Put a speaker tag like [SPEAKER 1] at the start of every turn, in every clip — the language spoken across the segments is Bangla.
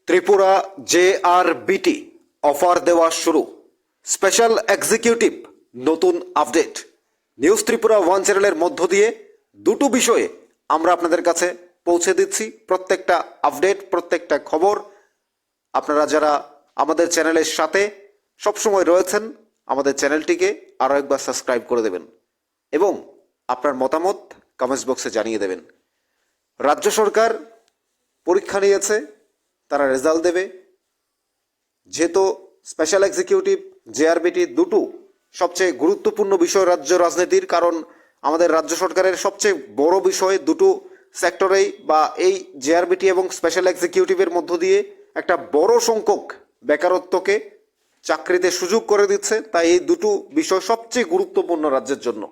[SPEAKER 1] ত্রিপুরা জেআরবিটি অফার দেওয়া শুরু। স্পেশাল এক্সিকিউটিভ নতুন আপডেট। নিউজ ত্রিপুরা ওয়ান চ্যানেলের মধ্য দিয়ে দুটো বিষয়ে আমরা আপনাদের কাছে পৌঁছে দিচ্ছি প্রত্যেকটা আপডেট, প্রত্যেকটা খবর। আপনারা যারা আমাদের চ্যানেলের সাথে সবসময় রয়েছেন, আমাদের চ্যানেলটিকে আরও একবার সাবস্ক্রাইব করে দেবেন এবং আপনার মতামত কমেন্টস বক্সে জানিয়ে দেবেন। রাজ্য সরকার পরীক্ষা নিয়েছে, তারা রেজাল্ট দেবে। যেহেতু স্পেশাল এক্সিকিউটিভ জেআরবিটি দুটো সবচেয়ে গুরুত্বপূর্ণ বিষয় রাজ্য রাজনীতির, কারণ আমাদের রাজ্য সরকারের সবচেয়ে বড় বিষয় দুটো সেক্টরেই বা এই জেআরবিটি এবং স্পেশাল এক্সিকিউটিভের মধ্য দিয়ে একটা বড় সংখ্যক বেকারত্বকে চাকরিতে সুযোগ করে দিচ্ছে। তাই এই দুটো বিষয় সবচেয়ে গুরুত্বপূর্ণ রাজ্যের জন্য।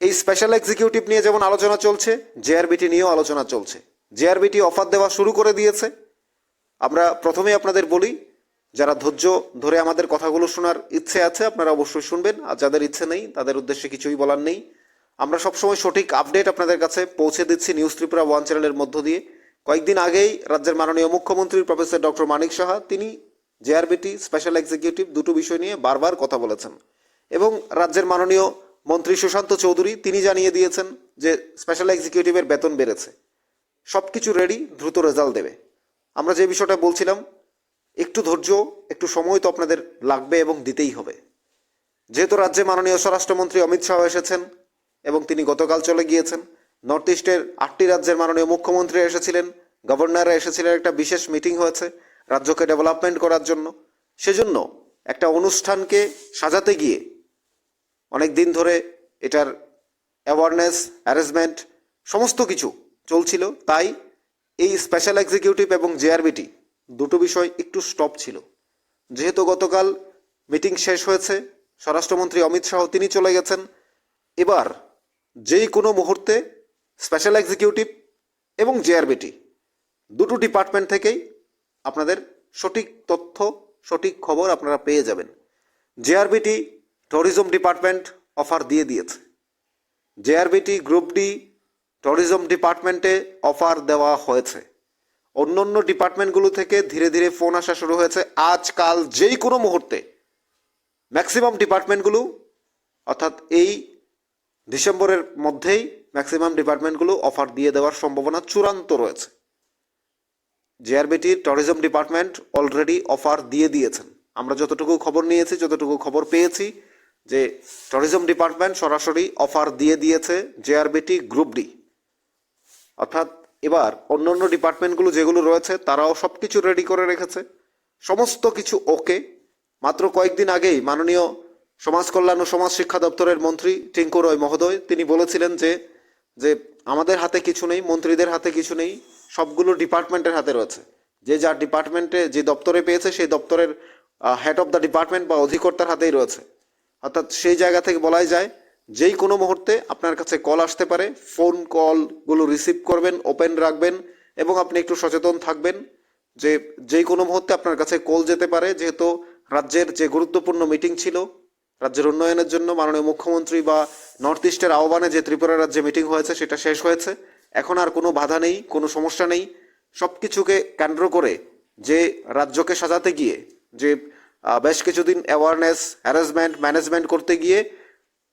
[SPEAKER 1] এই স্পেশাল এক্সিকিউটিভ নিয়ে যেমন আলোচনা চলছে, জেআরবিটি নিয়েও আলোচনা চলছে। জেআরবিটি অফার দেওয়া শুরু করে দিয়েছে। আমরা প্রথমেই আপনাদের বলি, যারা ধৈর্য ধরে আমাদের কথাগুলো শোনার ইচ্ছে আছে আপনারা অবশ্যই শুনবেন, আর যাদের ইচ্ছে নেই তাদের উদ্দেশ্যে কিছুই বলার নেই। আমরা সবসময় সঠিক আপডেট আপনাদের কাছে পৌঁছে দিচ্ছি নিউজ ত্রিপুরা ওয়ান চ্যানেলের মধ্য দিয়ে। কয়েকদিন আগেই রাজ্যের মাননীয় মুখ্যমন্ত্রী প্রফেসর ডক্টর মানিক সাহা তিনি জেআরবিটি স্পেশাল এক্সিকিউটিভ দুটো বিষয় নিয়ে বারবার কথা বলেছেন এবং রাজ্যের মাননীয় মন্ত্রী সুশান্ত চৌধুরী তিনি জানিয়ে দিয়েছেন যে স্পেশাল এক্সিকিউটিভের বেতন বেড়েছে, সব কিছু রেডি, দ্রুত রেজাল্ট দেবে। আমরা যে বিষয়টা বলছিলাম, একটু ধৈর্য, একটু সময় তো আপনাদের লাগবে এবং দিতেই হবে। যেহেতু রাজ্যে মাননীয় স্বরাষ্ট্রমন্ত্রী অমিত শাহ এসেছেন এবং তিনি গতকাল চলে গিয়েছেন, নর্থ ইস্টের 8টি রাজ্যের মাননীয় মুখ্যমন্ত্রী এসেছিলেন, গভর্নররা এসেছিলেন, একটা বিশেষ মিটিং হয়েছে রাজ্যকে ডেভেলপমেন্ট করার জন্য। সেজন্য একটা অনুষ্ঠানকে সাজাতে গিয়ে অনেক দিন ধরে এটার অ্যাওয়ারনেস, অ্যারেঞ্জমেন্ট সমস্ত কিছু চলছিল। তাই এই স্পেশাল এক্সিকিউটিভ এবং জেআরবিটি দুটো বিষয় একটু স্টপ ছিল। যেহেতু গতকাল মিটিং শেষ হয়েছে, স্বরাষ্ট্রমন্ত্রী অমিত শাহ তিনি চলে গেছেন, এবার যেই কোনো মুহূর্তে স্পেশাল এক্সিকিউটিভ এবং জেআরবিটি দুটো ডিপার্টমেন্ট থেকেই আপনাদের সঠিক তথ্য, সঠিক খবর আপনারা পেয়ে যাবেন। জেআরবিটি ট্যুরিজম ডিপার্টমেন্ট অফার দিয়ে দিয়েছে। জেআরবিটি গ্রুপ ডি ট্যুরিজম ডিপার্টমেন্টে অফার দেওয়া হয়েছে। অন্যান্য ডিপার্টমেন্টগুলো থেকে ধীরে ধীরে ফোন আসা শুরু হয়েছে। আজকাল যেই কোনো মুহূর্তে ম্যাক্সিমাম ডিপার্টমেন্টগুলো, অর্থাৎ এই ডিসেম্বরের মধ্যেই ম্যাক্সিমাম ডিপার্টমেন্টগুলো অফার দিয়ে দেওয়ার সম্ভাবনা চূড়ান্ত রয়েছে। জেআরবিটির ট্যুরিজম ডিপার্টমেন্ট অলরেডি অফার দিয়ে দিয়েছেন। আমরা যতটুকু খবর নিয়েছি, যতটুকু খবর পেয়েছি, যে ট্যুরিজম ডিপার্টমেন্ট সরাসরি অফার দিয়ে দিয়েছে জেআরবিটি গ্রুপ ডি। অর্থাৎ এবার অন্যান্য ডিপার্টমেন্টগুলো যেগুলো রয়েছে তারাও সব কিছু রেডি করে রেখেছে, সমস্ত কিছু ওকে। মাত্র কয়েকদিন আগেই মাননীয় সমাজ কল্যাণ ও সমাজ শিক্ষা দপ্তরের মন্ত্রী টিঙ্কু রয় মহোদয় তিনি বলেছিলেন যে আমাদের হাতে কিছু নেই, মন্ত্রীদের হাতে কিছু নেই, সবগুলো ডিপার্টমেন্টের হাতে রয়েছে। যে যার ডিপার্টমেন্টে যে দপ্তরে পেয়েছে সেই দপ্তরের হেড অফ দ্য ডিপার্টমেন্ট বা অধিকর্তার হাতেই রয়েছে। অর্থাৎ সেই জায়গা থেকে বলাই যায় যেই কোনো মুহূর্তে আপনার কাছে কল আসতে পারে। ফোন কলগুলো রিসিভ করবেন, ওপেন রাখবেন এবং আপনি একটু সচেতন থাকবেন যে যেই কোনো মুহূর্তে আপনার কাছে কল যেতে পারে। যেহেতু রাজ্যের যে গুরুত্বপূর্ণ মিটিং ছিল রাজ্যের উন্নয়নের জন্য, মাননীয় মুখ্যমন্ত্রী বা নর্থ ইস্টের আহ্বানে যে ত্রিপুরা রাজ্যে মিটিং হয়েছে সেটা শেষ হয়েছে। এখন আর কোনো বাধা নেই, কোনো সমস্যা নেই। সব কিছুকে কেন্দ্র করে যে রাজ্যকে সাজাতে গিয়ে যে বেশ কিছুদিন অ্যাওয়ারনেস, অ্যারেঞ্জমেন্ট, ম্যানেজমেন্ট করতে গিয়ে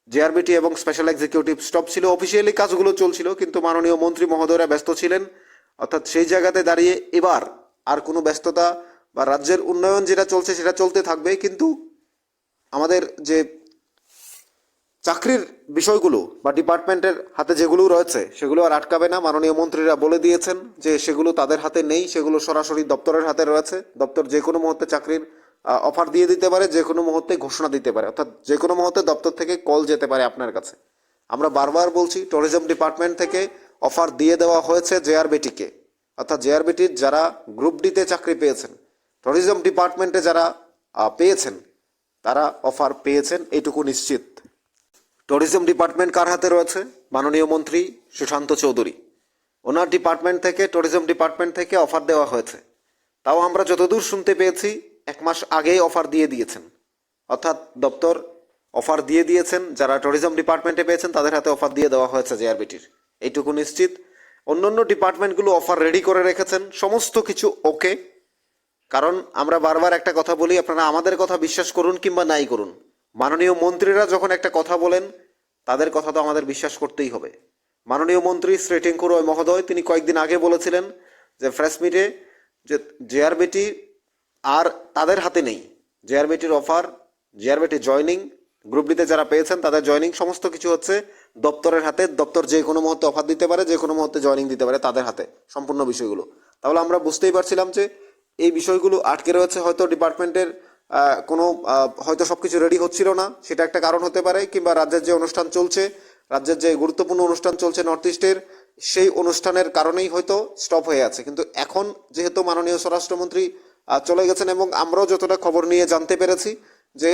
[SPEAKER 1] জেআরবিটি এবং স্পেশাল এক্সিকিউটিভ স্টপ ছিল। অফিসিয়ালি কাজগুলো চলছিল কিন্তু মাননীয় মন্ত্রী মহোদয়রা ব্যস্ত ছিলেন। অর্থাৎ সেই জায়গাতে দাঁড়িয়ে এবার আর কোনো ব্যস্ততা বা রাজ্যের উন্নয়ন যেটা চলছে সেটা চলতে থাকবে, কিন্তু আমাদের যে চাকরির বিষয়গুলো বা ডিপার্টমেন্টের হাতে যেগুলো রয়েছে সেগুলো আর আটকাবে না। মাননীয় মন্ত্রীরা বলে দিয়েছেন যে সেগুলো তাদের হাতে নেই, সেগুলো সরাসরি দপ্তরের হাতে রয়েছে। দপ্তর যে কোনো মুহূর্তে চাকরির অফার দিয়ে দিতে পারে, যে কোনো মুহূর্তে ঘোষণা দিতে পারে, অর্থাৎ যে কোনো মুহূর্তে দপ্তর থেকে কল যেতে পারে আপনার কাছে। আমরা বারবার বলছি, ট্যুরিজম ডিপার্টমেন্ট থেকে অফার দিয়ে দেওয়া হয়েছে জেআরবিটিকে। অর্থাৎ জেআরবিটির যারা গ্রুপ ডিতে চাকরি পেয়েছেন, ট্যুরিজম ডিপার্টমেন্টে যারা পেয়েছেন তারা অফার পেয়েছেন, এইটুকু নিশ্চিত। ট্যুরিজম ডিপার্টমেন্ট কার হাতে রয়েছে? মাননীয় মন্ত্রী সুশান্ত চৌধুরী, ওনার ডিপার্টমেন্ট থেকে, ট্যুরিজম ডিপার্টমেন্ট থেকে অফার দেওয়া হয়েছে। তাও আমরা যতদূর শুনতে পেয়েছি 1 মাস আগেই অফার দিয়ে দিয়েছেন। অর্থাৎ দপ্তর অফার দিয়ে দিয়েছেন, যারা ট্যুরিজম ডিপার্টমেন্টে পেয়েছেন তাদের হাতে অফার দিয়ে দেওয়া হয়েছে জেআরবিটির, এইটুকু নিশ্চিত। অন্যান্য ডিপার্টমেন্টগুলো অফার রেডি করে রেখেছেন, সমস্ত কিছু ওকে। কারণ আমরা বারবার একটা কথা বলি, আপনারা আমাদের কথা বিশ্বাস করুন কিংবা নাই করুন, মাননীয় মন্ত্রীরা যখন একটা কথা বলেন তাদের কথা তো আমাদের বিশ্বাস করতেই হবে। মাননীয় মন্ত্রী শ্রী টিঙ্কু রয় মহোদয় তিনি কয়েকদিন আগে বলেছিলেন যে প্রেস মিটে যে জেআরবিটি আর তাদের হাতে নেই, জেআরবিটির অফার, জেআরবিটি জয়নিং, গ্রুপ ডিতে যারা পেয়েছেন তাদের জয়নিং সমস্ত কিছু হচ্ছে দপ্তরের হাতে। দপ্তর যে কোনো মুহূর্তে অফার দিতে পারে, যে কোনো মুহূর্তে জয়নিং দিতে পারে, তাদের হাতে সম্পূর্ণ বিষয়গুলো। তাহলে আমরা বুঝতেই পারছিলাম যে এই বিষয়গুলো আটকে রয়েছে, হয়তো ডিপার্টমেন্টের কোনো হয়তো সব কিছু রেডি হচ্ছিল না, সেটা একটা কারণ হতে পারে, কিংবা রাজ্যের যে অনুষ্ঠান চলছে, রাজ্যের যে গুরুত্বপূর্ণ অনুষ্ঠান চলছে নর্থ ইস্টের, সেই অনুষ্ঠানের কারণেই হয়তো স্টপ হয়ে আছে। কিন্তু এখন যেহেতু মাননীয় স্বরাষ্ট্রমন্ত্রী চলে গেছেন এবং আমরাও যতটা খবর নিয়ে জানতে পেরেছি যে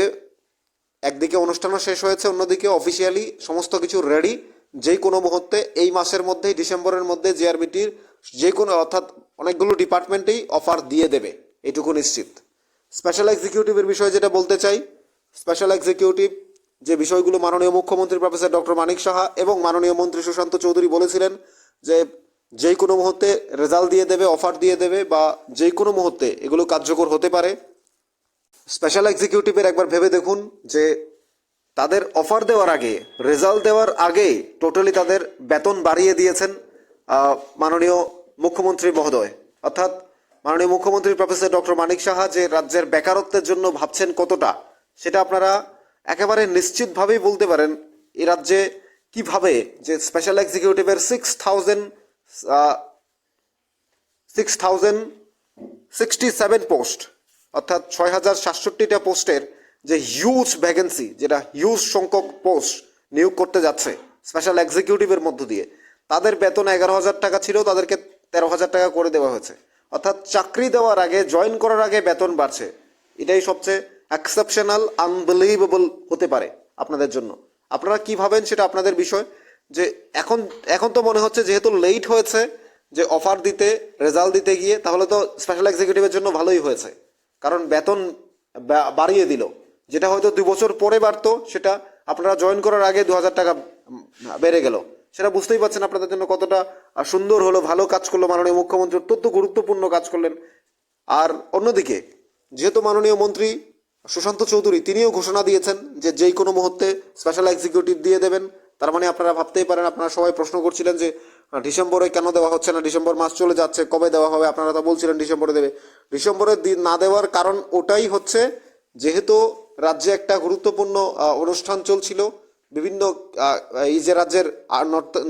[SPEAKER 1] একদিকে অনুষ্ঠানও শেষ হয়েছে, অন্যদিকে অফিসিয়ালি সমস্ত কিছু রেডি, যেই কোনো মুহূর্তে এই মাসের মধ্যেই, ডিসেম্বরের মধ্যে জেআরবিটির যে কোনো অর্থাৎ অনেকগুলো ডিপার্টমেন্টেই অফার দিয়ে দেবে, এটুকু নিশ্চিত। স্পেশাল এক্সিকিউটিভের বিষয়ে যেটা বলতে চাই, স্পেশাল এক্সিকিউটিভ যে বিষয়গুলো মাননীয় মুখ্যমন্ত্রী প্রফেসর ডক্টর মানিক সাহা এবং মাননীয় মন্ত্রী সুশান্ত চৌধুরী বলেছিলেন যে যেই কোনো মুহূর্তে রেজাল্ট দিয়ে দেবে, অফার দিয়ে দেবে, বা যেই কোনো মুহূর্তে এগুলো কার্যকর হতে পারে। স্পেশাল এক্সিকিউটিভের একবার ভেবে দেখুন যে তাদের অফার দেওয়ার আগে, রেজাল্ট দেওয়ার আগে টোটালি তাদের বেতন বাড়িয়ে দিয়েছেন মাননীয় মুখ্যমন্ত্রী মহোদয়। অর্থাৎ মাননীয় মুখ্যমন্ত্রী প্রফেসর ডক্টর মানিক সাহা যে রাজ্যের বেকারত্বের জন্য ভাবছেন কতটা, সেটা আপনারা একেবারে নিশ্চিতভাবেই বলতে পারেন এই রাজ্যে কিভাবে যে স্পেশাল এক্সিকিউটিভের 6,067 পোস্ট, অর্থাৎ 6,067টা পোস্টের যে হিউজ ভ্যাকেন্সি, যেটা হিউজ সংখ্যক পোস্ট নিয়োগ করতে যাচ্ছে স্পেশাল এক্সিকিউটিভের মধ্য দিয়ে, তাদের বেতন 11,000 টাকা ছিল, তাদেরকে 13,000 টাকা করে দেওয়া হয়েছে। অর্থাৎ চাকরি দেওয়ার আগে, জয়েন করার আগে বেতন বাড়ছে। এটাই সবচেয়ে এক্সেপশনাল, আনবিলিভেবল হতে পারে আপনাদের জন্য। আপনারা কি ভাবেন সেটা আপনাদের বিষয়। যে এখন তো মনে হচ্ছে যেহেতু লেট হয়েছে যে অফার দিতে, রেজাল্ট দিতে গিয়ে, তাহলে তো স্পেশাল এক্সিকিউটিভের জন্য ভালোই হয়েছে, কারণ বেতন বাড়িয়ে দিল। যেটা হয়তো 2 বছর পরে বাড়তো, সেটা আপনারা জয়েন করার আগে 2,000 টাকা বেড়ে গেল। সেটা বুঝতেই পারছেন আপনাদের জন্য কতটা সুন্দর হলো, ভালো কাজ করলো মাননীয় মুখ্যমন্ত্রী, অত্যন্ত গুরুত্বপূর্ণ কাজ করলেন। আর অন্যদিকে যেহেতু মাননীয় মন্ত্রী সুশান্ত চৌধুরী তিনিও ঘোষণা দিয়েছেন যে যেই কোনো মুহূর্তে স্পেশাল এক্সিকিউটিভ দিয়ে দেবেন, তার মানে আপনারা ভাবতেই পারেন, আপনারা সবাই প্রশ্ন করছিলেন যে ডিসেম্বরে কেন দেওয়া হচ্ছে না, ডিসেম্বর মাস চলে যাচ্ছে, কবে দেওয়া হবে? আপনারা তো বলছিলেন ডিসেম্বরে দেবে। ডিসেম্বরে না দেওয়ার কারণ ওটাই হচ্ছে, যেহেতু রাজ্যে একটা গুরুত্বপূর্ণ অনুষ্ঠান চলছিল, বিভিন্ন এই যে রাজ্যের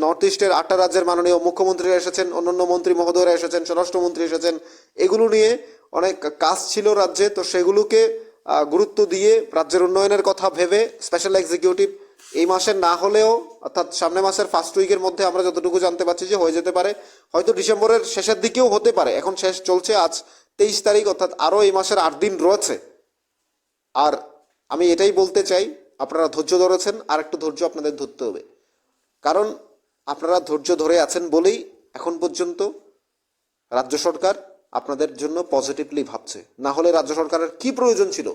[SPEAKER 1] নর্থ ইস্টের 8টা রাজ্যের মাননীয় মুখ্যমন্ত্রীরা এসেছেন, অন্যান্য মন্ত্রী মহোদয়রা এসেছেন, স্বরাষ্ট্রমন্ত্রী এসেছেন, এগুলো নিয়ে অনেক কাজ ছিল রাজ্যে। তো সেগুলোকে গুরুত্ব দিয়ে রাজ্যের উন্নয়নের কথা ভেবে স্পেশাল এক্সিকিউটিভ এই মাসের না হলেও, অর্থাৎ সামনের মাসের ফার্স্ট উইকের মধ্যে আমরা যতটুকু জানতে পারছি যে হয়ে যেতে পারে, হয়তো ডিসেম্বরের শেষের দিকেও হতে পারে। এখন শেষ চলছে, আজ 23 তারিখ, অর্থাৎ আরও এই মাসের 8 দিন রয়েছে। আর আমি এটাই বলতে চাই, আপনারা ধৈর্য ধরেছেন, আর একটু ধৈর্য আপনাদের ধরতে হবে, কারণ আপনারা ধৈর্য ধরে আছেন বলেই এখন পর্যন্ত রাজ্য সরকার আপনাদের জন্য পজিটিভলি ভাবছে। না হলে রাজ্য সরকারের কি প্রয়োজন ছিল?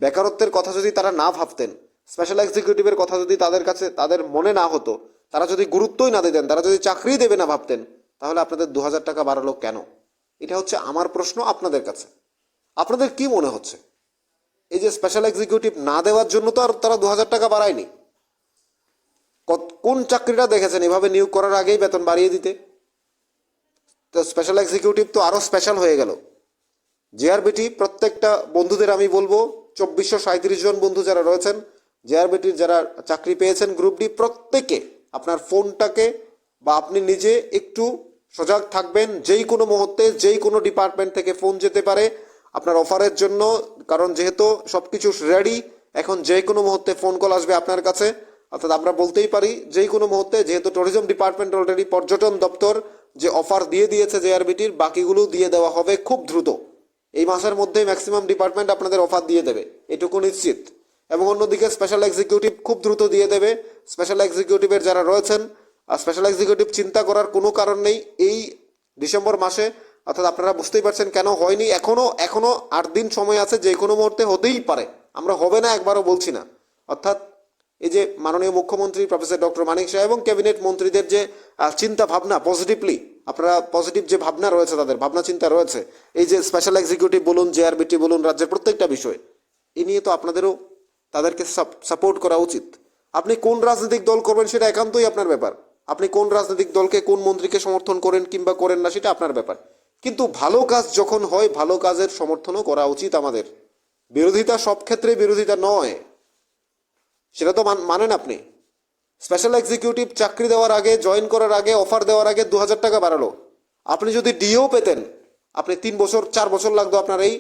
[SPEAKER 1] বেকারত্বের কথা যদি তারা না ভাবতেন, স্পেশাল এক্সিকিউটিভের কথা যদি তাদের কাছে, তাদের মনে না হতো, তারা যদি গুরুত্বই না দিতেন, তারা যদি চাকরি দেবে না ভাবতেন, তাহলে আপনাদের 2,000 টাকা বাড়ালো কেন? এটা হচ্ছে আমার প্রশ্ন আপনাদের কাছে। আপনাদের কি মনে হচ্ছে? এই যে স্পেশাল এক্সিকিউটিভ না দেওয়ার জন্য তো আর তারা 2,000 টাকা বাড়ায়নি। কোন চাকরিটা দেখেছেন এভাবে নিয়োগ করার আগেই বেতন বাড়িয়ে দিতে? তো স্পেশাল এক্সিকিউটিভ তো আরও স্পেশাল হয়ে গেল। জেআরবিটি প্রত্যেকটা বন্ধুদের আমি বলবো, 2,437 জন বন্ধু যারা রয়েছেন, জেআরবিটির যারা চাকরি পেয়েছেন গ্রুপ ডি, প্রত্যেকে আপনার ফোনটাকে বা আপনি নিজে একটু সজাগ থাকবেন। যেই কোনো মুহূর্তে যেই কোনো ডিপার্টমেন্ট থেকে ফোন যেতে পারে আপনার অফারের জন্য, কারণ যেহেতু সব কিছু রেডি, এখন যে কোনো মুহূর্তে ফোন কল আসবে আপনার কাছে। অর্থাৎ আমরা বলতেই পারি যেই কোনো মুহূর্তে, যেহেতু ট্যুরিজম ডিপার্টমেন্ট অলরেডি, পর্যটন দপ্তর যে অফার দিয়ে দিয়েছে জেআরবিটির, বাকিগুলো দিয়ে দেওয়া হবে খুব দ্রুত। এই মাসের মধ্যেই ম্যাক্সিমাম ডিপার্টমেন্ট আপনাদের অফার দিয়ে দেবে, এটুকু নিশ্চিত। এবং অন্যদিকে স্পেশাল এক্সিকিউটিভ খুব দ্রুত দিয়ে দেবে। স্পেশাল এক্সিকিউটিভের যারা রয়েছেন, স্পেশাল এক্সিকিউটিভ চিন্তা করার কোনো কারণ নেই এই ডিসেম্বর মাসে। অর্থাৎ আপনারা বুঝতেই পারছেন কেন হয়নি। এখনো 8 দিন সময় আছে, যে কোনো মুহূর্তে হতেই পারে, আমরা হবে না একবারও বলছি না। অর্থাৎ এই যে মাননীয় মুখ্যমন্ত্রী প্রফেসর ডক্টর মানিক শাহ এবং ক্যাবিনেট মন্ত্রীদের যে চিন্তা ভাবনা পজিটিভলি, আপনারা পজিটিভ যে ভাবনা রয়েছে, তাদের ভাবনা চিন্তা রয়েছে, এই যে স্পেশাল এক্সিকিউটিভ বলুন, জেআরবিটি বলুন, রাজ্যের প্রত্যেকটা বিষয় এ নিয়ে তো আপনাদেরও তাদেরকে সাপোর্ট করা উচিত। আপনি কোন রাজনৈতিক দল করবেন সেটা একান্তই আপনার ব্যাপার। আপনি কোন রাজনৈতিক দলকে, কোন মন্ত্রীকে সমর্থন করেন কিংবা করেন না সেটা আপনার ব্যাপার। কিন্তু ভালো কাজ যখন হয়, ভালো কাজের সমর্থনও করা উচিত আমাদের। বিরোধিতা সব ক্ষেত্রে বিরোধিতা নয়, সেটা তো মানেন আপনি। স্পেশাল এক্সিকিউটিভ চাকরি দেওয়ার আগে, জয়েন করার আগে, অফার দেওয়ার আগে 2,000 টাকা বাড়ালো। আপনি যদি ডিও পেতেন, আপনি 3 বছর 4 বছর লাগতো আপনার এই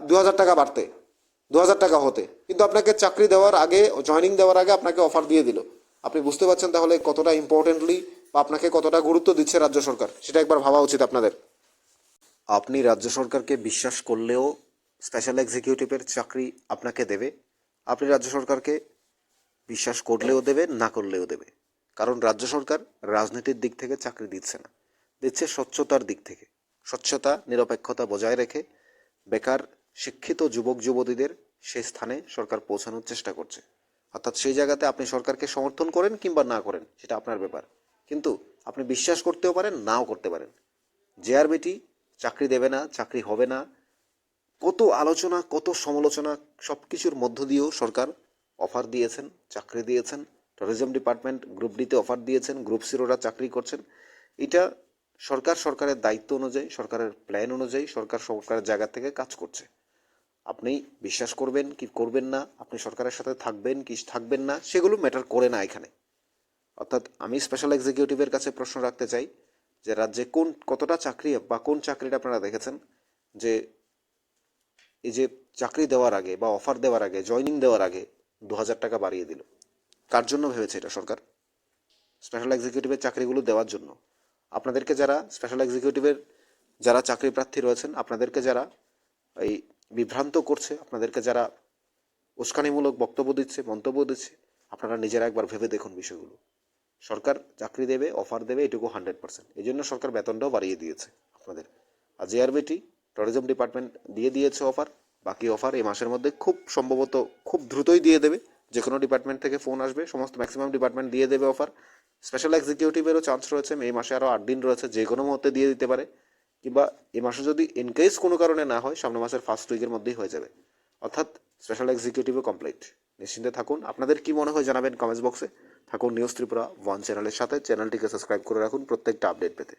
[SPEAKER 1] 2,000 টাকা বাড়তে, 2,000 টাকা হতে। কিন্তু আপনাকে চাকরি দেওয়ার আগে, জয়েনিং দেওয়ার আগে আপনাকে অফার দিয়ে দিল। আপনি বুঝতে পারছেন তাহলে কতটা ইম্পর্টেন্টলি বা আপনাকে কতটা গুরুত্ব দিচ্ছে রাজ্য সরকার, সেটা একবার ভাবা উচিত আপনাদের। আপনি রাজ্য সরকারকে বিশ্বাস করলেও স্পেশাল এক্সিকিউটিভের চাকরি আপনাকে দেবে। আপনি রাজ্য সরকারকে বিশ্বাস করলেও দেবে, না করলেও দেবে। কারণ রাজ্য সরকার রাজনীতির দিক থেকে চাকরি দিচ্ছে না, দিচ্ছে স্বচ্ছতার দিক থেকে। স্বচ্ছতা, নিরপেক্ষতা বজায় রেখে বেকার শিক্ষিত যুবক যুবতীদের সেই স্থানে সরকার পৌঁছানোর চেষ্টা করছে। অর্থাৎ সেই জায়গাতে আপনি সরকারকে সমর্থন করেন কিংবা না করেন সেটা আপনার ব্যাপার, কিন্তু আপনি বিশ্বাস করতেও পারেন, নাও করতে পারেন। জেআরবিটি চাকরি দেবে না, চাকরি হবে না, কত আলোচনা, কত সমালোচনা, সব কিছুর মধ্য দিয়েও সরকার অফার দিয়েছেন, চাকরি দিয়েছেন। ট্যুরিজম ডিপার্টমেন্ট গ্রুপ ডিতে অফার দিয়েছেন, গ্রুপ সিরোরা চাকরি করছেন। এটা সরকারের দায়িত্ব অনুযায়ী, সরকারের প্ল্যান অনুযায়ী সরকারের জায়গা থেকে কাজ করছে। আপনি বিশ্বাস করবেন কি করবেন না, আপনি সরকারের সাথে থাকবেন কি থাকবেন না, সেগুলো ম্যাটার করে না এখানে। অর্থাৎ আমি স্পেশাল এক্সিকিউটিভের কাছে প্রশ্ন রাখতে চাই যে রাজ্যে কতটা চাকরি বা কোন চাকরিটা আপনারা দেখেছেন যে এই যে চাকরি দেওয়ার আগে বা অফার দেওয়ার আগে, জয়নিং দেওয়ার আগে 2,000 টাকা বাড়িয়ে দিল? কার জন্য ভেবেছে এটা সরকার? স্পেশাল এক্সিকিউটিভের চাকরিগুলো দেওয়ার জন্য। আপনাদেরকে যারা স্পেশাল এক্সিকিউটিভের যারা চাকরি প্রার্থী রয়েছেন, আপনাদেরকে যারা এই বিভ্রান্ত করছে, আপনাদেরকে যারা উস্কানিমূলক বক্তব্য দিচ্ছে, মন্তব্য দিচ্ছে, আপনারা নিজেরা একবার ভেবে দেখুন বিষয়গুলো। সরকার চাকরি দেবে, অফার দেবে, এটুকু 100%। এই জন্য সরকার বেতনটাও বাড়িয়ে দিয়েছে আপনাদের। আর জেআরবিটি, ট্যুরিজম ডিপার্টমেন্ট দিয়ে দিয়েছে অফার। বাকি অফার এই মাসের মধ্যে খুব সম্ভবত খুব দ্রুতই দিয়ে দেবে। যে কোনো ডিপার্টমেন্ট থেকে ফোন আসবে, সমস্ত ম্যাক্সিমাম ডিপার্টমেন্ট দিয়ে দেবে অফার। স্পেশাল এক্সিকিউটিভেরও চান্স রয়েছে, এই মাসে আরও 8 দিন রয়েছে, যে কোনো মুহূর্তে দিয়ে দিতে পারে। কিংবা এই মাসে যদি ইনকেস কোনো কারণে না হয়, সামনের মাসের ফার্স্ট উইকের মধ্যেই হয়ে যাবে। অর্থাৎ স্পেশাল এক্সিকিউটিভও কমপ্লিট। নিশ্চিন্তে থাকুন। আপনাদের কি মনে হয় জানাবেন কমেন্টস বক্সে। থাকুন নিউজ ত্রিপুরা 1 চ্যানেলের সাথে। চ্যানেলটিকে সাবস্ক্রাইব করে রাখুন প্রত্যেকটা আপডেট পেতে।